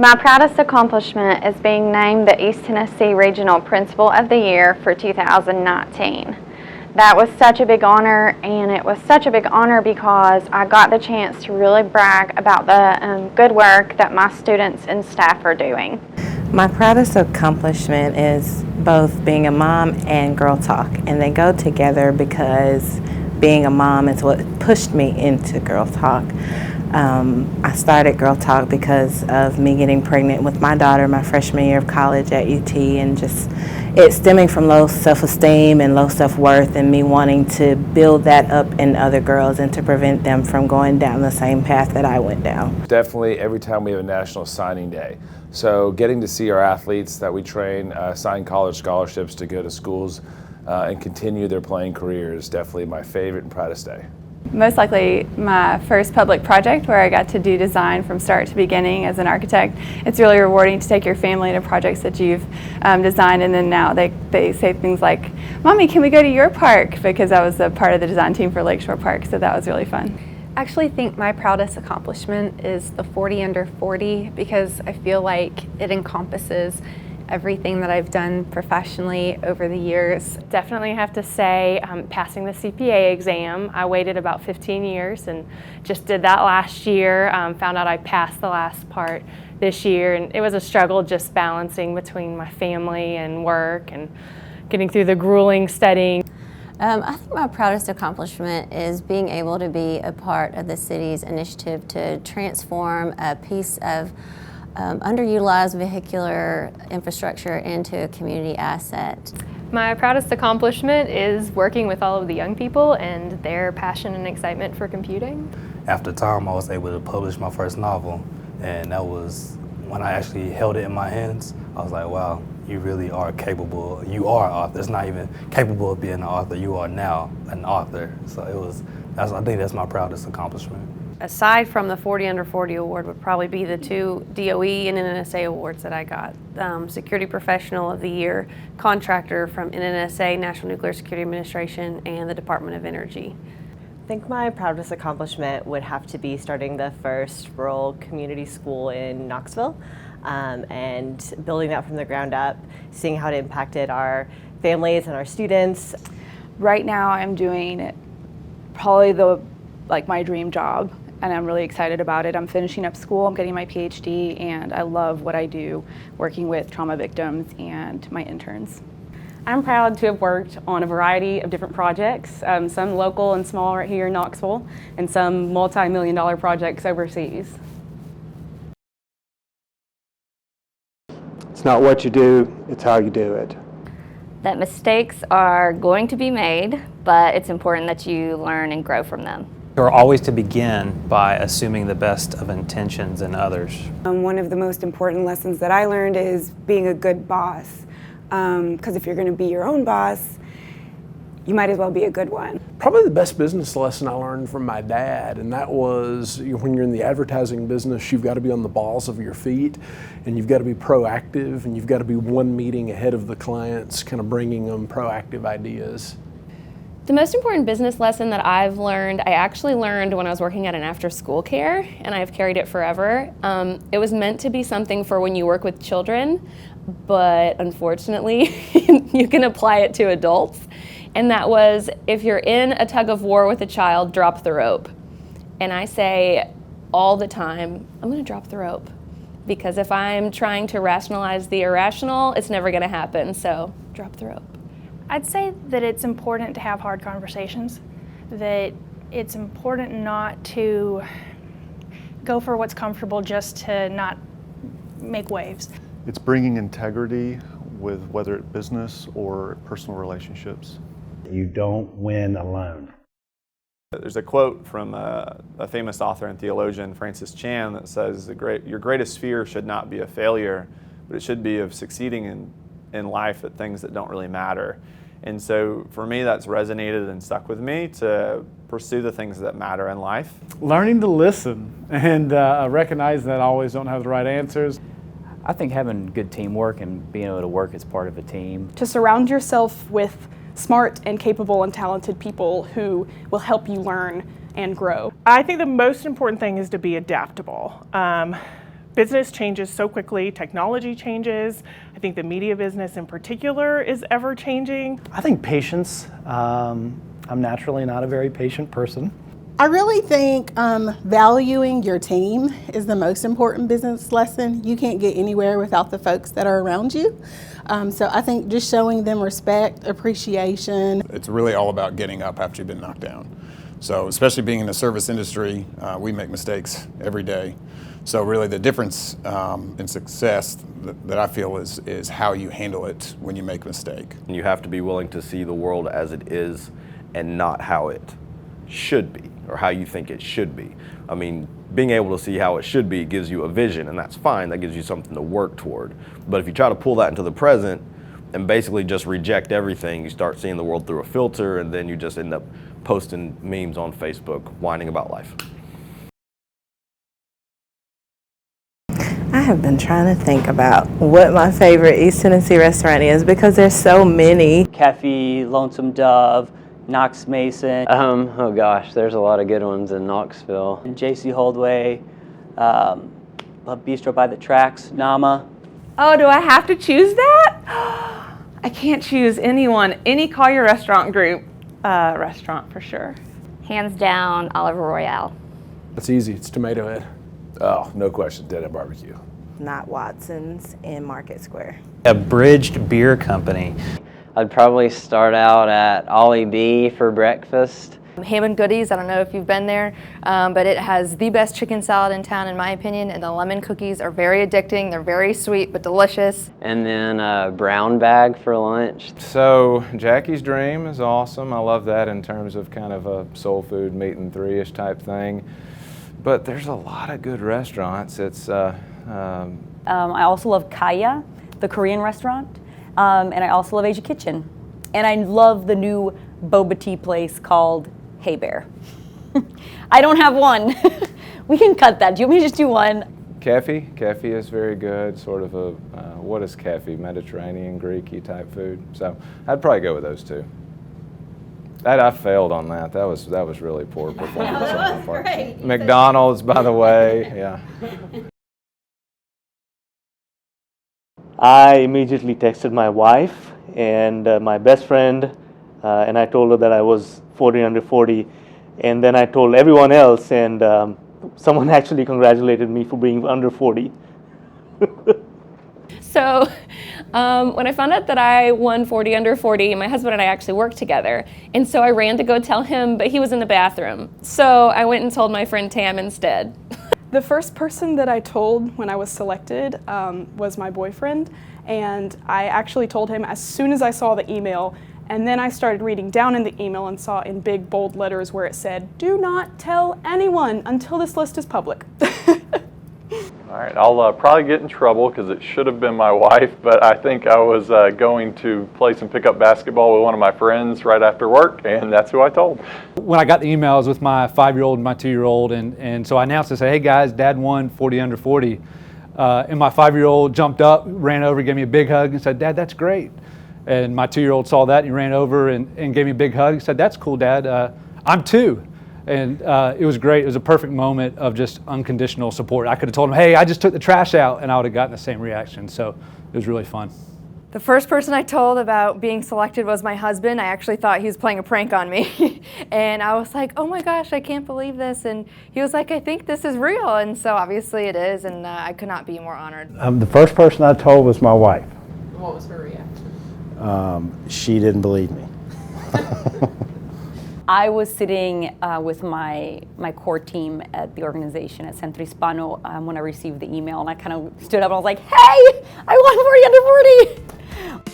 My proudest accomplishment is being named the East Tennessee Regional Principal of the Year for 2019. That was such a big honor, and it was such a big honor because I got the chance to really brag about the good work that my students and staff are doing. My proudest accomplishment is both being a mom and Girl Talk, and they go together because being a mom is what pushed me into Girl Talk. I started Girl Talk because of me getting pregnant with my daughter my freshman year of college at UT, and just it stemming from low self-esteem and low self-worth, and me wanting to build that up in other girls and to prevent them from going down the same path that I went down. Definitely every time we have a National Signing Day. So getting to see our athletes that we train sign college scholarships to go to schools and continue their playing career is definitely my favorite and proudest day. Most likely my first public project where I got to do design from start to beginning as an architect. It's really rewarding to take your family to projects that you've designed, and then now they say things like, "Mommy, can we go to your park?" Because I was a part of the design team for Lakeshore Park, so that was really fun. I actually think my proudest accomplishment is the 40 under 40 because I feel like it encompasses everything that I've done professionally over the years. Definitely have to say passing the CPA exam. I waited about 15 years and just did that last year. Found out I passed the last part this year, and it was a struggle just balancing between my family and work and getting through the grueling studying. I think my proudest accomplishment is being able to be a part of the city's initiative to transform a piece of underutilized vehicular infrastructure into a community asset. My proudest accomplishment is working with all of the young people and their passion and excitement for computing. After time, I was able to publish my first novel, and that was when I actually held it in my hands. I was like, wow, you really are capable. You are an author. It's not even capable of being an author. You are now an author. So I think that's my proudest accomplishment. Aside from the 40 under 40 award would probably be the 2 DOE and NNSA awards that I got. Security Professional of the Year, Contractor from NNSA, National Nuclear Security Administration, and the Department of Energy. I think my proudest accomplishment would have to be starting the first rural community school in Knoxville and building that from the ground up, seeing how it impacted our families and our students. Right now I'm doing probably my dream job, and I'm really excited about it. I'm finishing up school, I'm getting my PhD, and I love what I do working with trauma victims and my interns. I'm proud to have worked on a variety of different projects, some local and small right here in Knoxville, and some multi-million-dollar projects overseas. It's not what you do, it's how you do it. That mistakes are going to be made, but it's important that you learn and grow from them. You're always to begin by assuming the best of intentions in others. One of the most important lessons that I learned is being a good boss. Because if you're going to be your own boss, you might as well be a good one. Probably the best business lesson I learned from my dad, and that was when you're in the advertising business, you've got to be on the balls of your feet, and you've got to be proactive, and you've got to be one meeting ahead of the clients, kind of bringing them proactive ideas. The most important business lesson that I've learned, I actually learned when I was working at an after-school care, and I've carried it forever. It was meant to be something for when you work with children, but unfortunately, you can apply it to adults. And that was, if you're in a tug of war with a child, drop the rope. And I say all the time, I'm gonna drop the rope. Because if I'm trying to rationalize the irrational, it's never gonna happen, so drop the rope. I'd say that it's important to have hard conversations, that it's important not to go for what's comfortable just to not make waves. It's bringing integrity with whether it's business or personal relationships. You don't win alone. There's a quote from a famous author and theologian, Francis Chan, that says, your greatest fear should not be a failure, but it should be of succeeding in life at things that don't really matter. And so for me, that's resonated and stuck with me to pursue the things that matter in life. Learning to listen and recognize that I always don't have the right answers. I think having good teamwork and being able to work as part of a team. To surround yourself with smart and capable and talented people who will help you learn and grow. I think the most important thing is to be adaptable. Business changes so quickly, technology changes. I think the media business in particular is ever changing. I think patience. I'm naturally not a very patient person. I really think valuing your team is the most important business lesson. You can't get anywhere without the folks that are around you. So I think just showing them respect, appreciation. It's really all about getting up after you've been knocked down. So especially being in the service industry, we make mistakes every day. So really the difference in success that I feel is how you handle it when you make a mistake. You have to be willing to see the world as it is and not how it should be or how you think it should be. I mean, being able to see how it should be gives you a vision, and that's fine. That gives you something to work toward. But if you try to pull that into the present and basically just reject everything, you start seeing the world through a filter, and then you just end up posting memes on Facebook whining about life. I have been trying to think about what my favorite East Tennessee restaurant is because there's so many. Cafe, Lonesome Dove, Knox Mason. Oh gosh, there's a lot of good ones in Knoxville. And J.C. Holdway, Love Bistro by the Tracks, Nama. Oh, do I have to choose that? I can't choose anyone. Any Collier restaurant group restaurant for sure. Hands down, Olive Royale. It's easy. It's Tomato Head. Oh, no question. Dead End Barbecue. Not Watson's in Market Square. A bridged beer company. I'd probably start out at Ollie B for breakfast. Ham and Goodies, I don't know if you've been there, but it has the best chicken salad in town in my opinion, and the lemon cookies are very addicting. They're very sweet but delicious. And then a brown bag for lunch. So Jackie's Dream is awesome. I love that in terms of kind of a soul food, meat and three-ish type thing. But there's a lot of good restaurants. It's I also love Kaya, the Korean restaurant, and I also love Asia Kitchen. And I love the new boba tea place called Hey Bear. I don't have one. We can cut that. Do you want me to just do one? Kefi is very good, sort of a, what is Kefi? Mediterranean, Greek-y type food. So I'd probably go with those two. I failed on that. That was really poor performance on my part. Great. McDonald's, by the way, yeah. I immediately texted my wife and my best friend, and I told her that I was 40 under 40, and then I told everyone else, and someone actually congratulated me for being under 40. So when I found out that I won 40 under 40, my husband and I actually worked together. And so I ran to go tell him, but he was in the bathroom. So I went and told my friend Tam instead. The first person that I told when I was selected was my boyfriend. And I actually told him as soon as I saw the email. And then I started reading down in the email and saw in big bold letters where it said, "Do not tell anyone until this list is public." All right, I'll probably get in trouble because it should have been my wife, but I think I was going to play some pickup basketball with one of my friends right after work, and that's who I told. When I got the emails with my 5-year-old and my 2-year-old, and so I announced and said, "Hey guys, Dad won 40 under 40." And my 5-year-old jumped up, ran over, gave me a big hug and said, "Dad, that's great." And my 2-year-old saw that and he ran over and gave me a big hug and said, "That's cool, Dad. I'm 2. And it was great. It was a perfect moment of just unconditional support. I could have told him, "Hey, I just took the trash out," and I would have gotten the same reaction. So it was really fun. The first person I told about being selected was my husband. I actually thought he was playing a prank on me. And I was like, "Oh my gosh, I can't believe this." And he was like, "I think this is real." And so obviously it is, and I could not be more honored. The first person I told was my wife. What was her reaction? She didn't believe me. I was sitting with my core team at the organization at Centro Hispano when I received the email, and I kind of stood up and I was like, "Hey, I won 40 under 40."